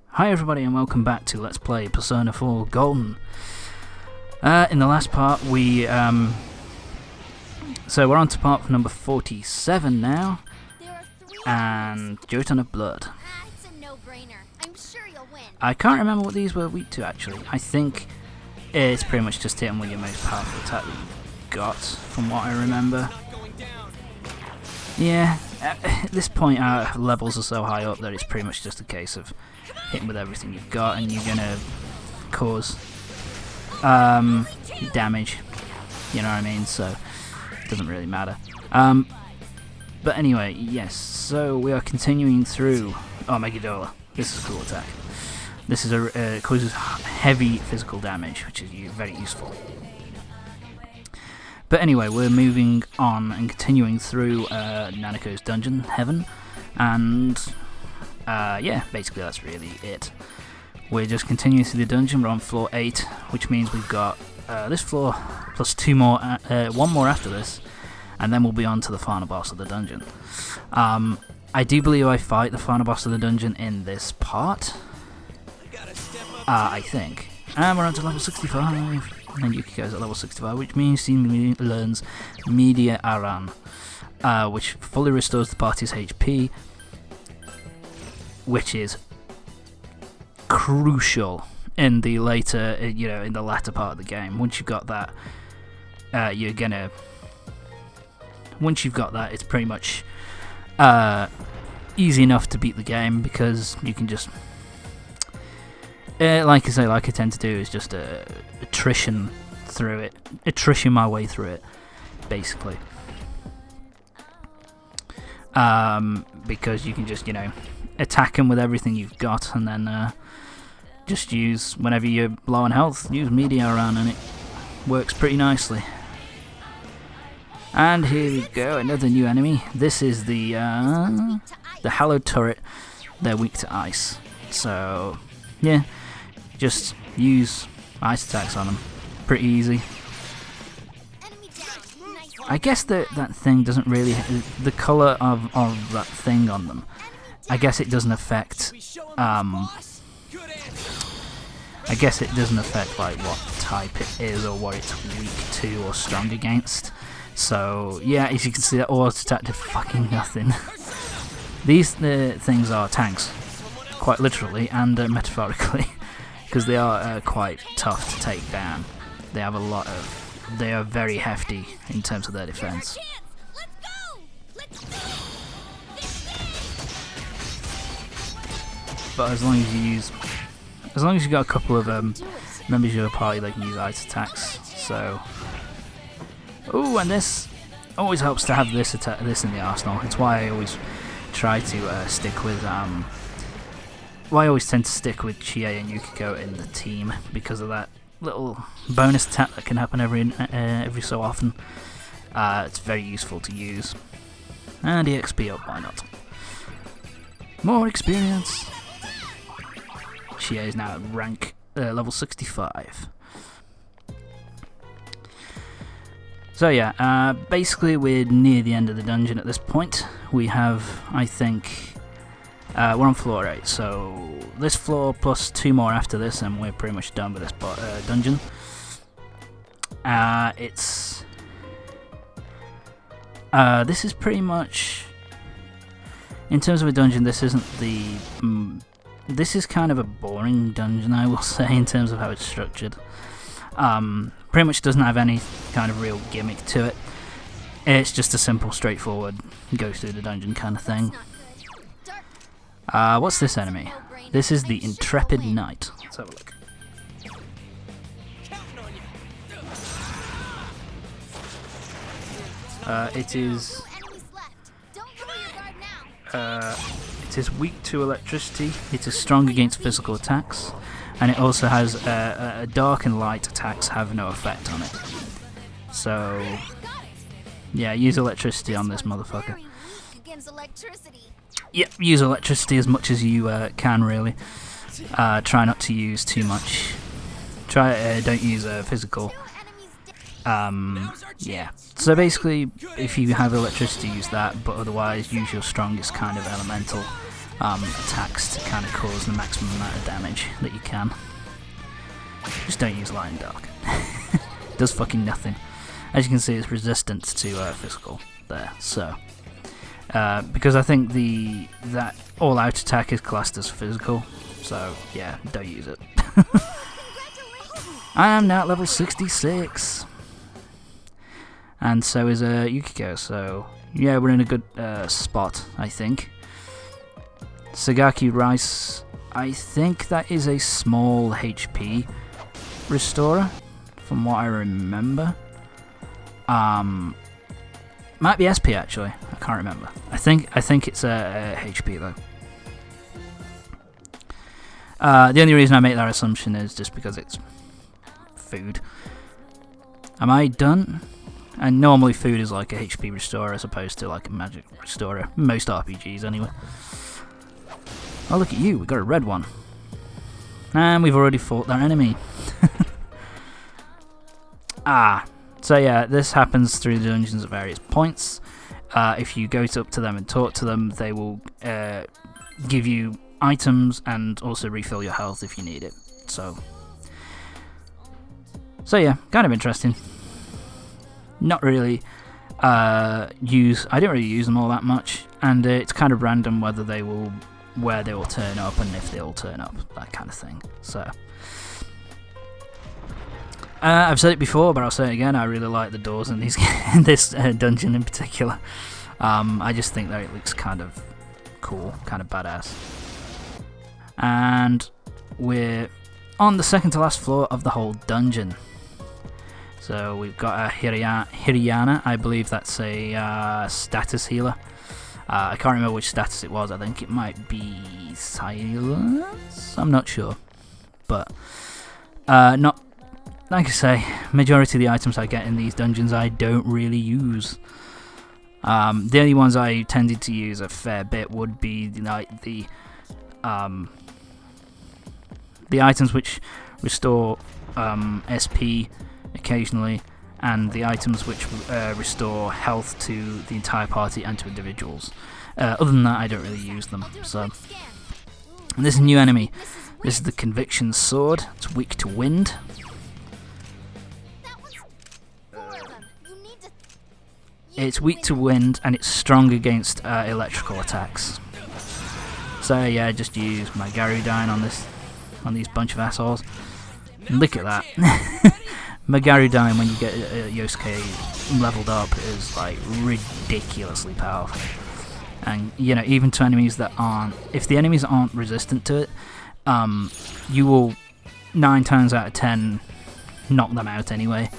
Hi everybody and welcome back to Let's Play Persona 4 Golden. In the last part so we're on to part number 47 now, and Jotun of Blood. It's a no-brainer. I'm sure you'll win. I can't remember what these were weak to actually. I think it's pretty much just hitting with your most powerful attack that you've got, from what I remember. Yeah, at this point our levels are so high up that it's pretty much just a case of hitting with everything you've got and you're gonna cause damage, you know what I mean, so it doesn't really matter. But anyway, yes, so we are continuing through Megadola. This is a cool attack. This is causes heavy physical damage, which is very useful. But anyway, we're moving on and continuing through Nanako's dungeon, Heaven, and yeah, basically that's really it. We're just continuing through the dungeon. We're on floor 8, which means we've got this floor plus two more, one more after this, and then we'll be on to the final boss of the dungeon. I do believe I fight the final boss of the dungeon in this part, I think. And we're on to level 65. And Yukiko's at level 65, which means he learns Media Aran, which fully restores the party's HP, which is crucial in the later, in the latter part of the game. Once you've got that, once you've got that, it's pretty much easy enough to beat the game, because you can just, like I tend to do, is just attrition through it, attrition my way through it, basically. Because you can just, attack them with everything you've got, and then just use, whenever you're low on health, use Media around, and it works pretty nicely. And here we go, another new enemy. This is the Hallowed Turret. They're weak to ice, so yeah, just use ice attacks on them. Pretty easy. I guess that thing doesn't really, the colour of that thing on them, I guess it doesn't affect, like what type it is or what it's weak to or strong against. So yeah, as you can see, that auto attack did fucking nothing. These things are tanks, quite literally and metaphorically, because they are quite tough to take down. They have they are very hefty in terms of their defense. But as long as you got a couple of members of your party, they can use ice attacks. So, ooh, and this always helps to have this in the arsenal. It's why I always try to stick with I always tend to stick with Chie and Yukiko in the team, because of that little bonus attack that can happen every so often. It's very useful to use. And EXP up, why not? More experience! Chie is now at rank level 65. So yeah, basically we're near the end of the dungeon at this point. We have, I think, we're on floor 8, so this floor plus 2 more after this, and we're pretty much done with this dungeon. This is pretty much, in terms of a dungeon, this isn't the, this is kind of a boring dungeon, I will say, in terms of how it's structured. Pretty much doesn't have any kind of real gimmick to it. It's just a simple, straightforward, go through the dungeon kind of thing. What's this enemy? This is the Intrepid Knight. Let's have a look. It is weak to electricity. It is strong against physical attacks, and it also has dark and light attacks have no effect on it. So yeah, use electricity on this motherfucker. Yep, use electricity as much as you can, really. Try not to use too much. Don't use physical. Yeah. So basically, if you have electricity, use that, but otherwise use your strongest kind of elemental, attacks to kind of cause the maximum amount of damage that you can. Just don't use light and dark. It does fucking nothing. As you can see, it's resistant to physical there. So because I think that all-out attack is classed as physical, so yeah, don't use it. I am now at level 66, and so is Yukiko. So yeah, we're in a good spot, I think. Sagaki Rice, I think that is a small HP restorer, from what I remember. Might be SP actually. I can't remember. I think it's a HP though. The only reason I make that assumption is just because it's food. Am I done? And normally food is like a HP restorer as opposed to like a magic restorer. Most RPGs anyway. Oh, look at you, we got a red one. And we've already fought their enemy. So yeah, this happens through the dungeons at various points. If you go up to them and talk to them, they will give you items and also refill your health if you need it. So yeah, kind of interesting. Not really I don't really use them all that much, and it's kind of random where they will turn up and if they'll turn up, that kind of thing. So I've said it before, but I'll say it again. I really like the doors in these in this dungeon in particular. I just think that it looks kind of cool, kind of badass. And we're on the second to last floor of the whole dungeon. So we've got a Hiriana. I believe that's a status healer. I can't remember which status it was. I think it might be silence. I'm not sure, but not. Like I say, majority of the items I get in these dungeons I don't really use. The only ones I tended to use a fair bit would be like the items which restore SP occasionally, and the items which restore health to the entire party and to individuals. Other than that, I don't really use them. So, and this is a new enemy. This is the Conviction Sword. It's weak to wind. It's weak to wind and it's strong against electrical attacks. So yeah, just use my Garudine on these bunch of assholes. Look at that. Garudine, when you get Yosuke leveled up, is like ridiculously powerful. And you know, even to enemies that aren't, if the enemies aren't resistant to it, you will 9 times out of 10 knock them out anyway,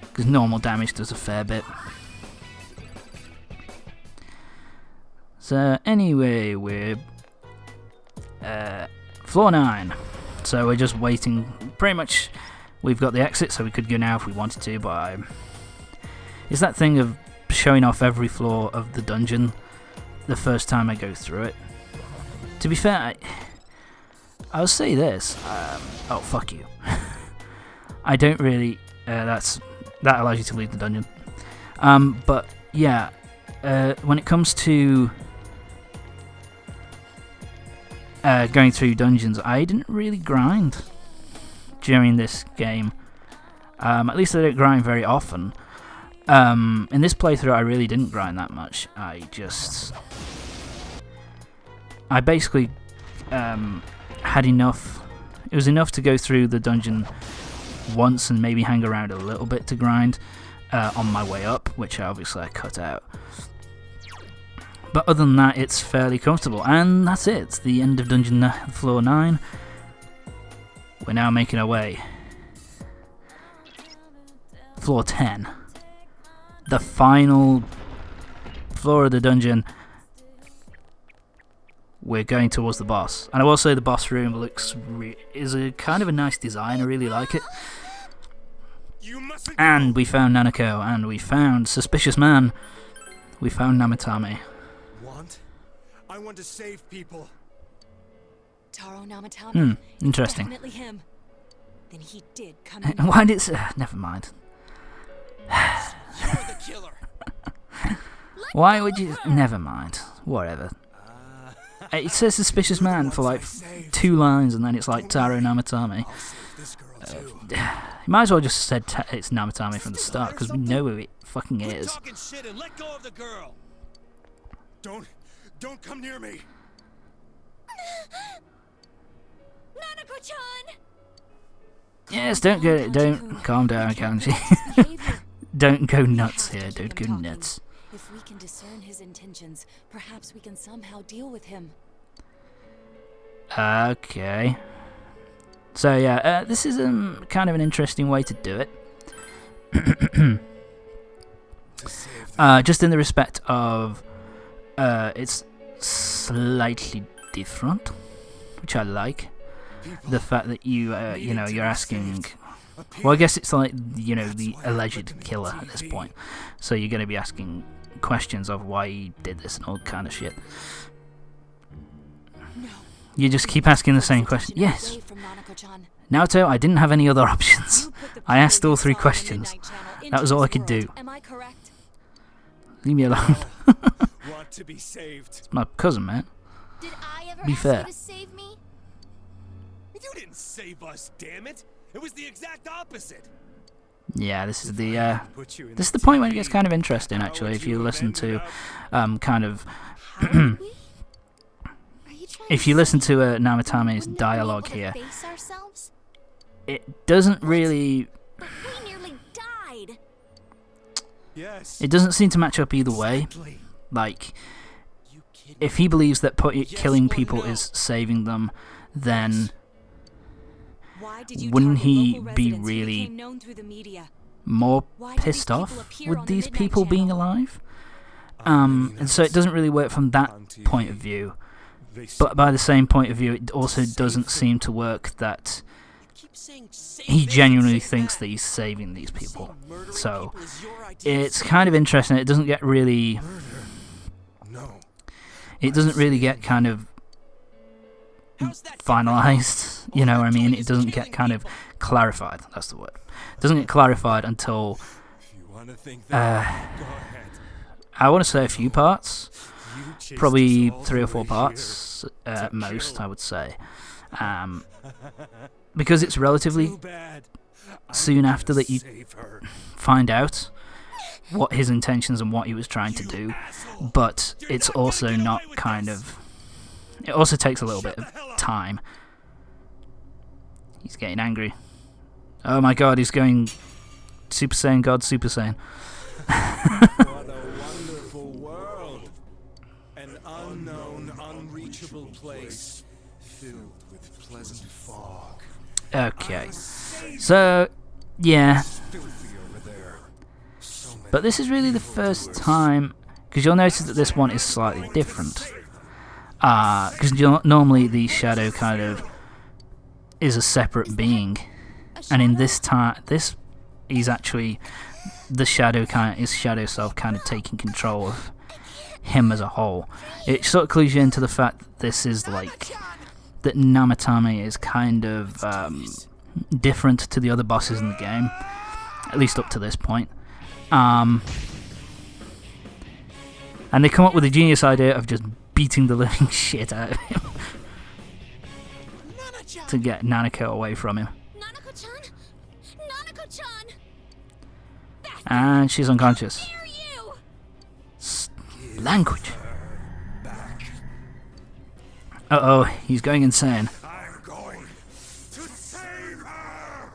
because normal damage does a fair bit. So anyway, we're floor 9. So we're just waiting. Pretty much, we've got the exit, so we could go now if we wanted to. But it's that thing of showing off every floor of the dungeon the first time I go through it. To be fair, I'll say this. Oh fuck you. I don't really. That allows you to leave the dungeon. But yeah, when it comes to going through dungeons, I didn't really grind during this game. At least I don't grind very often. In this playthrough, I really didn't grind that much. I basically had enough. It was enough to go through the dungeon once and maybe hang around a little bit to grind on my way up, which obviously I cut out. But other than that, it's fairly comfortable, and that's it. It's the end of dungeon floor 9. We're now making our way. Floor 10. The final floor of the dungeon. We're going towards the boss. And I will say the boss room is a kind of a nice design. I really like it. And we found Nanako, and we found Suspicious Man. We found Namatame. I want to save people. Taro Namatame. Interesting. Definitely him. Then he did come in. Why did never mind. You're the killer. Why would you? Never mind. Whatever. It says suspicious man for like 2 lines, and then it's like Taro Namatame. You might as well just said it's Namatame from the start, because we know who it fucking is. Talking shit and let go of the girl. Don't come near me. Nanako-chan! Yes, don't calm down, Kanji. Don't go nuts here. Don't go nuts. If we can discern his intentions, perhaps we can somehow deal with him. Okay. So yeah, this is kind of an interesting way to do it. Just in the respect of it's slightly different, which I like. The fact that you're asking. Well, I guess it's like the alleged killer at this point, so you're going to be asking questions of why he did this and all kind of shit. No. You just keep asking the same question. Yes. Naoto, I didn't have any other options. I asked all 3 questions. That was all I could do. Am I correct? Leave me alone. Want to be saved? It's my cousin, man. Did I ever Be ask fair. you to save me? You didn't save us, damn it! It was the exact opposite. Yeah, this is the point where it gets kind of interesting, actually. If you listen to, kind of, How did we? Are you trying if to you listen say to Namatame's we wouldn't dialogue be able to here, face ourselves? it doesn't really. But we nearly died. Yes. It doesn't seem to match up either way. Exactly. Like, You kidding if he believes that Yes killing or people no? is saving them, then Why did you wouldn't target he local be residents who really became known through the media? more Why do these pissed people off appear with on the these Midnight people being Channel? alive? On And so it doesn't really work from that on TV. point of view. They But by the same point of view, it also doesn't seem to work that keep saying save he this genuinely and save thinks that. that he's saving these people. Saying murdering So people is your idea of it's saving kind of interesting. It doesn't get really. murder. No. It doesn't really get kind of How's that finalized. You know what I mean? It doesn't get kind of clarified. That's the word. It doesn't get clarified until If you want to think that, go ahead. I want to say a few parts. You chased Probably us all 3 or the 4 way parts here at to most, kill. I would say. Because it's relatively Too bad. I'm soon gonna after that you save her. find out what his intentions and what he was trying to do, but it's also not kind of. It also takes a little bit of time. He's getting angry. Oh my god, he's going Super Saiyan God, Super Saiyan. What a wonderful world. An unknown, unreachable place filled with pleasant fog. Okay, so yeah, Filthy over there. So many but this is really the first time, because you'll notice that this one is slightly different. Because normally the shadow kind of is a separate being, and in this he's actually the shadow his shadow self kind of taking control of him as a whole. It sort of clues you into the fact that this is like that Namatame is kind of different to the other bosses in the game, at least up to this point. And they come up with a genius idea of just beating the living shit out of him to get Nanako away from him. Nanako-chan? Nanako-chan! And she's unconscious. Dare you! Language. Uh-oh, he's going insane. I'm going to save her.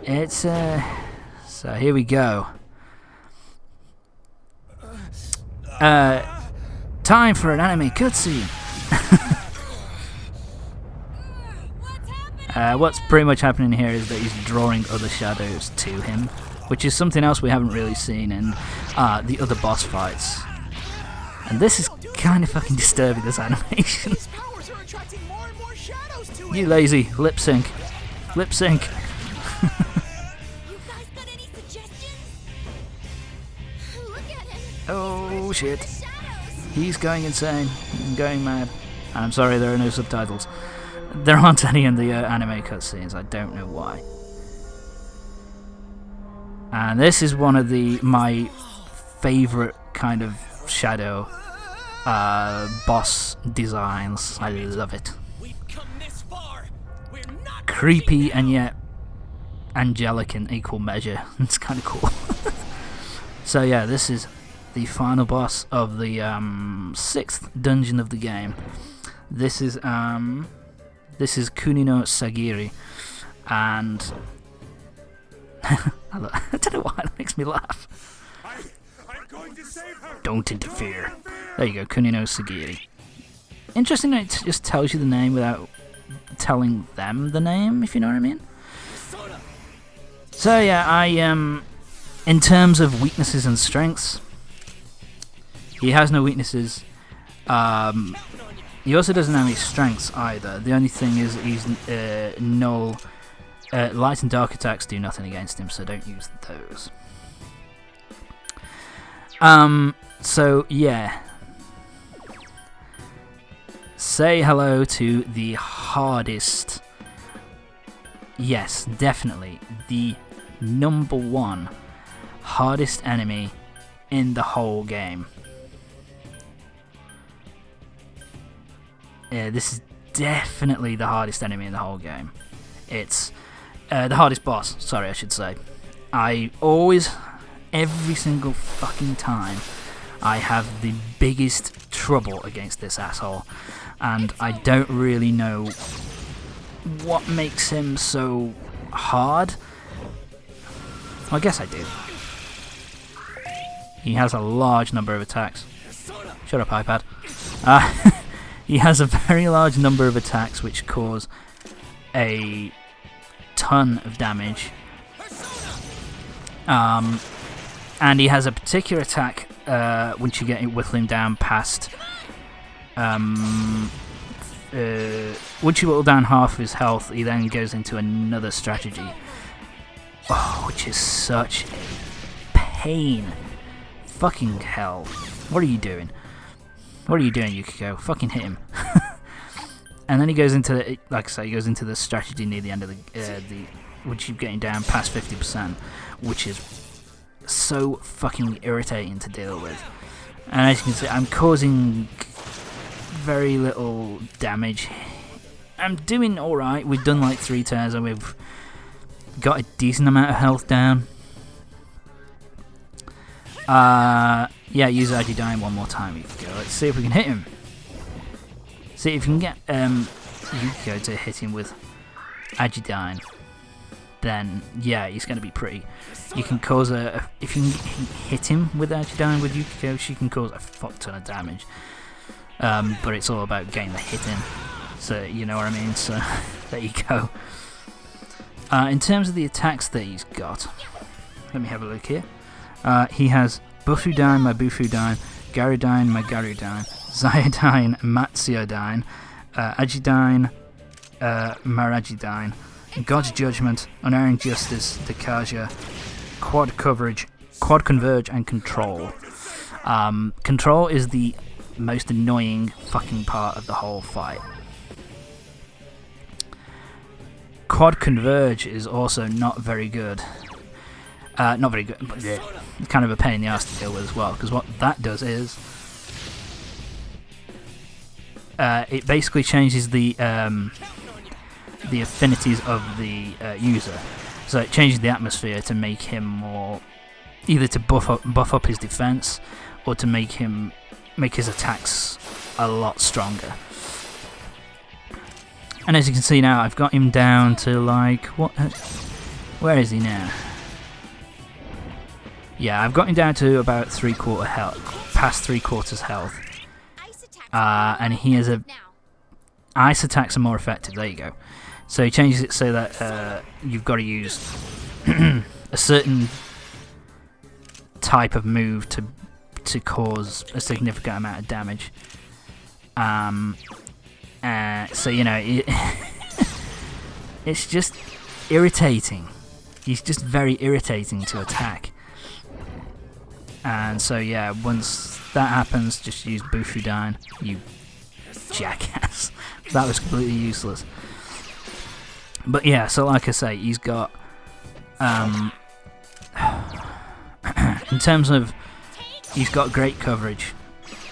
It's, so here we go. Time for an anime cutscene. What's pretty much happening here is that he's drawing other shadows to him, which is something else we haven't really seen in the other boss fights. And this is kind of fucking disturbing, this animation. His powers are attracting more and more shadows to You him. lazy, lip sync. Lip sync. You guys got any suggestions? Look at him! Oh shit. Shadows! He's going insane. I'm going mad. I'm sorry, there are no subtitles. There aren't any in the anime cutscenes. I don't know why. And this is one of my favourite kind of shadow boss designs. I love it. We've come this far. We're not Creepy and yet angelic in equal measure. It's kind of cool. So yeah, this is the final boss of the 6th dungeon of the game. This is Kunino Sagiri, and I don't know why that makes me laugh. I'm going to save her. Don't interfere. There you go, Kunino Sagiri. Interesting that it just tells you the name without telling them the name, if you know what I mean. So yeah, in terms of weaknesses and strengths, he has no weaknesses. He also doesn't have any strengths either. The only thing is he's null. Light and dark attacks do nothing against him, so don't use those. So yeah. Say hello to the hardest. Yes, definitely the #1 hardest enemy in the whole game. Yeah, this is definitely the hardest enemy in the whole game. It's the hardest boss, sorry, I should say. I always, every single fucking time, I have the biggest trouble against this asshole. And I don't really know what makes him so hard. Well, I guess I do. He has a large number of attacks. Shut up, iPad. He has a very large number of attacks which cause a ton of damage. And he has a particular attack once you get it whittling down past. Once you whittle down half of his health, he then goes into another strategy. Oh, which is such a pain. Fucking hell. What are you doing? What are you doing, Yukiko? Fucking hit him. And then he goes into, like I say, he goes into the strategy near the end of the which you're getting down past 50%, which is so fucking irritating to deal with. And as you can see, I'm causing very little damage. I'm doing alright. We've done like 3 turns and we've got a decent amount of health down. Yeah, use Ajidyne one more time, Yukiko. Let's see if we can hit him. See if you can get Yukiko to hit him with Ajidyne. Then yeah, he's going to be pretty. You can cause if you can hit him with Ajidyne with Yukiko, she can cause a fuck ton of damage. But it's all about getting the hit in. So you know what I mean. So there you go. In terms of the attacks that he's got, let me have a look here. He has Bufudyne, my Bufudyne, Garudyne, my Garudyne, Zyodine, Matsuodyne, Ajidyne, Marajidyne, God's Judgment, Unerring Justice, Dekaja, Quad Coverage, Quad Converge, and Control. Control is the most annoying fucking part of the whole fight. Quad Converge is also not very good. Not very good, but yeah, it's kind of a pain in the ass to deal with as well, because what that does is it basically changes the affinities of the user. So it changes the atmosphere to make him more, either to buff up his defense or to make his attacks a lot stronger. And as you can see now, I've got him down to like where is he now? Yeah, I've got him down to about 3/4 health, past 3/4 health. And he has ice attacks are more effective. There you go. So he changes it so that you've got to use a certain type of move to cause a significant amount of damage. So you know, it's just irritating. He's just very irritating to attack. And so yeah, once that happens, just use Bufudyne, you jackass. That was completely useless. But yeah, so like I say, he's got in terms of, he's got great coverage,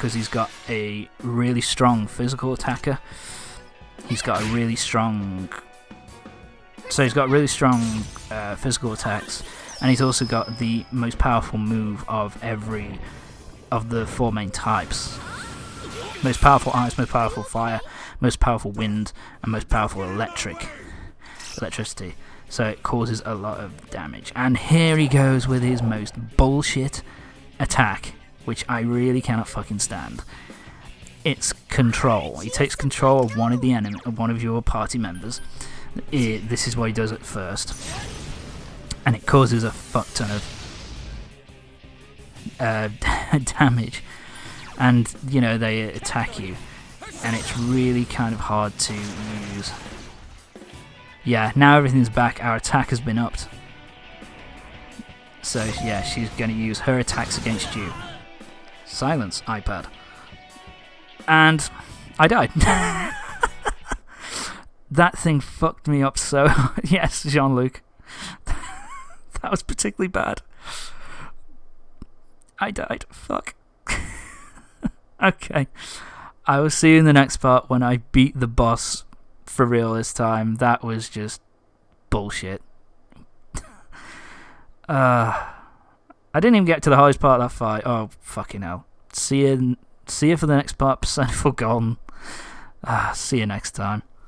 because he's got a really strong physical attacker. He's got a really strong... So he's got really strong physical attacks, and he's also got the most powerful move of every of the 4 main types. Most powerful ice, most powerful fire, most powerful wind, and most powerful electricity. So it causes a lot of damage. And here he goes with his most bullshit attack, which I really cannot fucking stand. It's control. He takes control of one of your party members. This is what he does at first, and it causes a fuck ton of damage. And you know, they attack you, and it's really kind of hard to use. Yeah, now everything's back. Our attack has been upped. So yeah, she's going to use her attacks against you. Silence, iPad. And I died. That thing fucked me up so... Yes, Jean-Luc. That was particularly bad. I died. Fuck. Okay. I will see you in the next part when I beat the boss for real this time. That was just bullshit. I didn't even get to the hardest part of that fight. Oh, fucking hell. See you for the next part. Persona Forgotten. See you next time.